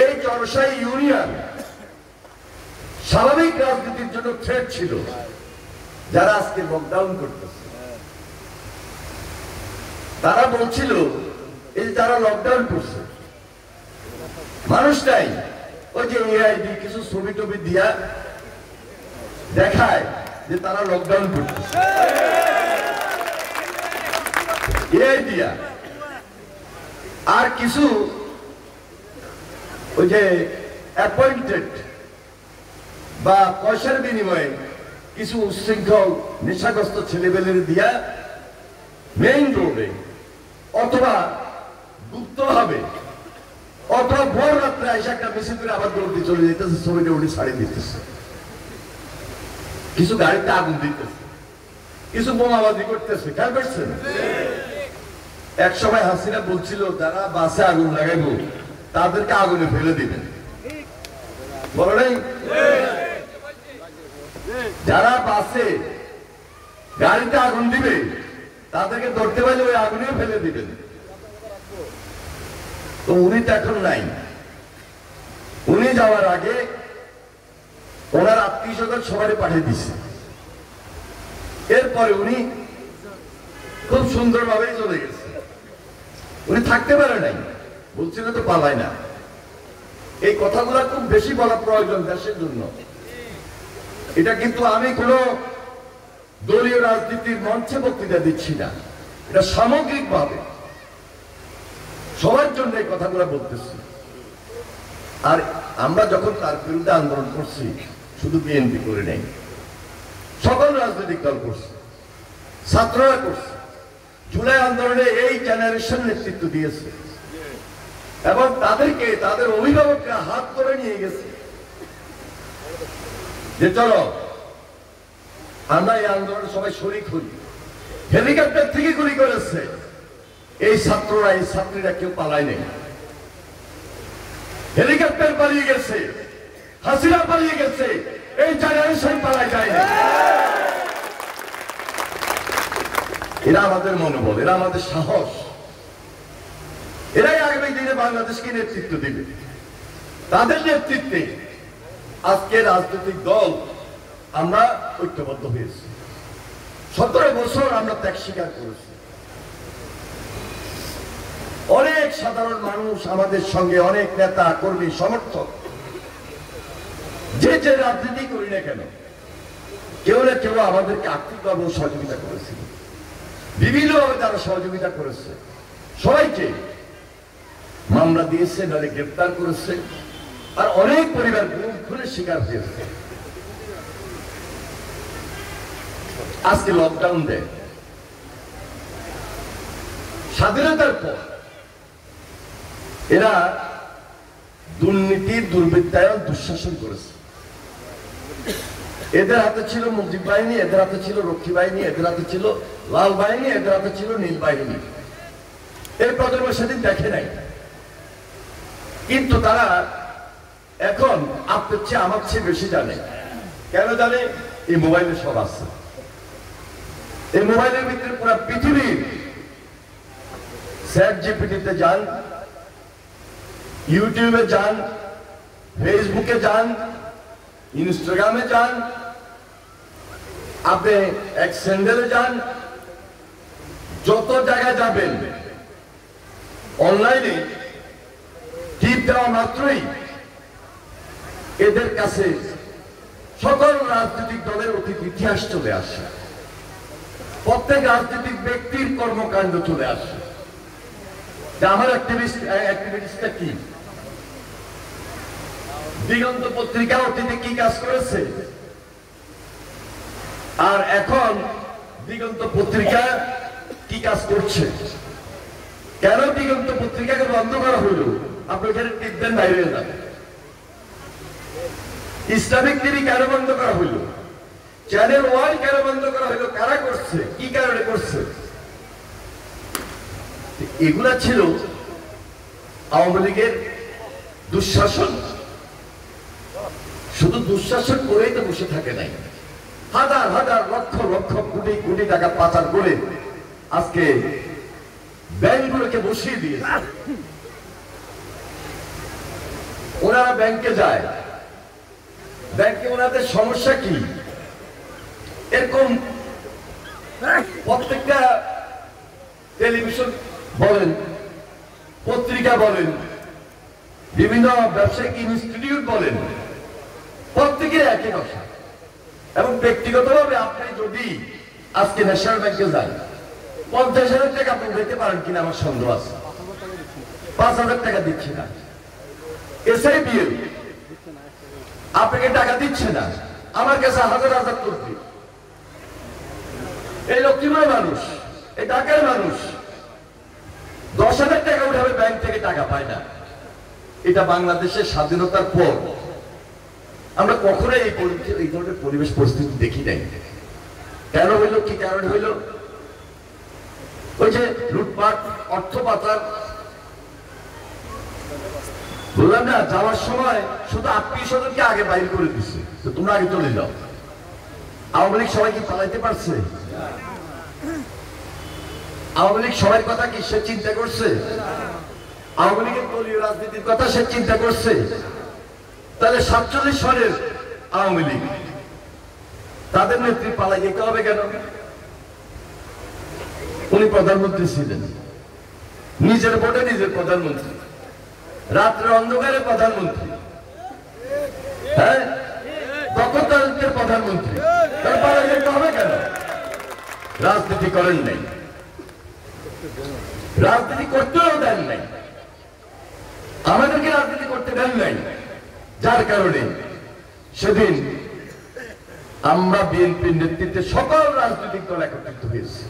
এই চরসাই ইউনিয়ন স্বাভাবিক রাজনীতির জন্য থ্রেট ছিল। যারা আজকে লকডাউন করতেছে তারা বলছিল এই যারা লকডাউন করছে মানুষ নাই, ওই যে এআইডি কিছু ছবি টবি দিয়া দেখায় যে তারা লকডাউন করতেছে, এআই দিয়া। আর কিছু ওই যে অ্যাপয়েন্টেড বা পয়সার বিনিময়ে কিছু উচ্ছৃঙ্খল নেশাগ্রস্ত ছেলেবেলের দিয়া মেইন রোডে অথবা গুপ্ত হবে অথবা ভোর রাত্রে এসে একটা মিছিল করে আবার দৌড়তে চলে যেতেছে, ছবিটা উনি ছাড়িয়ে দিতেছে, কিছু গাড়িতে আগুন দিতেছে, কিছু বোমাবাজি করতেছে। খেয়াল করছেন? এক সময় হাসিনা বলছিল যারা বাসে আগুন লাগাইব তাদেরকে আগুনে ফেলে দিবেন, বলো নাই? যারা বাসে গাড়িতে আগুন দিবে তাদেরকে ধরতে পারলে ওই আগুনে ফেলে দিবেন। তো উনি তো এখন নাই। উনি যাওয়ার আগে ওনার আত্মীয় স্বজন সবাই পাঠিয়ে দিচ্ছে। এরপরে উনি খুব সুন্দরভাবেই চলে গেছে। উনি থাকতে পারে নাই, বলছিল তো পালায় না। এই কথাগুলো খুব বেশি বলা প্রয়োজন দেশের জন্য। এটা কিন্তু আমি কোনো দলীয় রাজনীতির মঞ্চে বক্তৃতা দিচ্ছি না, এটা সামগ্রিকভাবে সবার জন্য এই কথাগুলো বলতেছি। আর আমরা যখন তার বিরুদ্ধে আন্দোলন করছি শুধু বিএনপি করে নেই, সকল রাজনৈতিক দল করছে, ছাত্ররা করছে। জুলাই আন্দোলনে এই জেনারেশন নেতৃত্ব দিয়েছে এবং তাদেরকে তাদের অভিভাবকরা হাত ধরে নিয়ে গেছে যে চলো আমরা এই আন্দোলনে সবাই শরীক হই। হেলিকপ্টার থেকে গুলি করেছে এই ছাত্ররা, এই ছাত্রীরা কেউ পালায় নেই। হেলিকপ্টার পালিয়ে গেছে, হাসিনা পালিয়ে গেছে, এই জেনারেশন পালায় যায়নি। এরা আমাদের মনোবল, এরা আমাদের সাহস, এরাই আগামী দিনে বাংলাদেশকে নেতৃত্ব দিবে। তাদের নেতৃত্বে আজকে রাজনৈতিক দল আমরা ঐক্যবদ্ধ হয়েছি। 17 বছর আমরা ত্যাগ স্বীকার করেছি। অনেক সাধারণ মানুষ আমাদের সঙ্গে, অনেক নেতা কর্মী সমর্থক, যে যে রাজনীতি করি না কেন, কেউ না কেউ আমাদেরকে আর্থিকভাবে সহযোগিতা করেছিল, বিভিন্নভাবে তারা সহযোগিতা করেছে। সবাইকে মামলা দিয়েছে, নাহলে গ্রেপ্তার করেছে, আর অনেক পরিবার গুম খুনের শিকার হয়েছে। আজকে লকডাউন দেয়, স্বাধীনতার পর এরা দুর্নীতি, দুর্বৃত্তায়ন, দুঃশাসন করেছে। এদের হাতে ছিল মুজিব বাহিনী, এদের হাতে ছিল রক্ষী বাহিনী, এদের হাতে ছিল লাল বাহিনী, এদের হাতে ছিল নীল বাহিনী। এই প্রজন্ম সেদিন দেখে নাই, কিন্তু তারা এখন আপনার চেয়ে আমার চেয়ে বেশি জানে। কেন জানে? এই মোবাইলে সব আছে। এই মোবাইলের ভিতরে পুরো পৃথিবীর চ্যাটজিপিটিতে যান, ইউটিউবে যান, ফেসবুকে যান, ইনস্টাগ্রামে যান, আপনি এক স্যান্ডেলে যান, যত জায়গায় যাবেন অনলাইনে টিপ দেওয়া মাত্রই এদের কাছে সকল রাজনৈতিক দলের অতীত ইতিহাস চলে আসে, প্রত্যেক রাজনৈতিক ব্যক্তির কর্মকাণ্ড চলে আসে। আমার অ্যাক্টিভিস্টটা কি, দিগন্ত পত্রিকা অতীতে কি কাজ করেছে, আর এখন দিগন্ত পত্রিকা কি কাজ করছে। কেন দিগন্ত পত্রিকাকে বন্ধ করা হলো? আপনি এখানে টিপ দেন, বাইরে যাবেন। ইসলামিক টিভি কেন বন্ধ করা হইল? চ্যানেল ওয়ান কেন বন্ধ করা হইল? কারা করছে, কি কারণে করছে? এগুলা ছিল আওয়ামী লীগের দুঃশাসন। শুধু দুঃশাসন করেই তো বসে থাকে নাই, হাজার হাজার লক্ষ লক্ষ কোটি কোটি টাকা পাচার করে আজকে ব্যাংকগুলোকে বসিয়ে দিয়েছে। ওনারা ব্যাংকে যায়, ব্যাংকে ওনাদের সমস্যা কি, এরকম প্রত্যেকটা টেলিভিশন বলেন, পত্রিকা বলেন, বিভিন্ন ব্যবসায়িক ইনস্টিটিউট বলেন, প্রত্যেকের একই কথা। এবং ব্যক্তিগতভাবে আপনি যদি আজকে ন্যাশনাল ব্যাংকে যান, 50,000 টাকা আপনি দিতে পারেন কিনা আমার সন্দেহ আছে। 5,000 টাকা দিচ্ছে না, এসআইবিএল আপনাকে টাকা দিচ্ছে না, আমার কাছে হাজার হাজার করবে। এই লক্ষ্মীপুরের মানুষ, এই ঢাকার মানুষ 10,000 টাকা উঠাবে ব্যাংক থেকে, টাকা পায় না। এটা বাংলাদেশের স্বাধীনতার পর আমরা কখনো এই ধরনের পরিবেশ পরিস্থিতি দেখি নাই। কেন হইল, কি কারণ হইল? ওই যে লুটপাট, অর্থ পাচার। বললাম না, যাওয়ার সময় শুধু আত্মীয়-স্বজনকে আগে বাইর করে দিচ্ছে, তো তোমরা আগে চলে যাও। আওয়ামী লীগ সবাইকে পালাইতে পারছে? আওয়ামী লীগ সবার কথা কি সে চিন্তা করছে? আওয়ামী লীগের দলীয় রাজনীতির কথা সে চিন্তা করছে? তাহলে 47 সনের আওয়ামী লীগ, তাদের নেত্রী পালাই যেতে হবে কেন? উনি প্রধানমন্ত্রী ছিলেন, নিজের ভোটে নিজের প্রধানমন্ত্রী, রাত্রে অন্ধকারে প্রধানমন্ত্রী, হ্যাঁ, দখলদারিত্বের প্রধানমন্ত্রী, তার পালাই যেতে হবে কেন? রাজনীতি করেন নাই, রাজনীতি করতেও দেন নাই, আমাদেরকে রাজনীতি করতে দেন নাই। যার কারণে সেদিন আমরা বিএনপির নেতৃত্বে সকল রাজনৈতিক দল একত্রিত হয়েছি।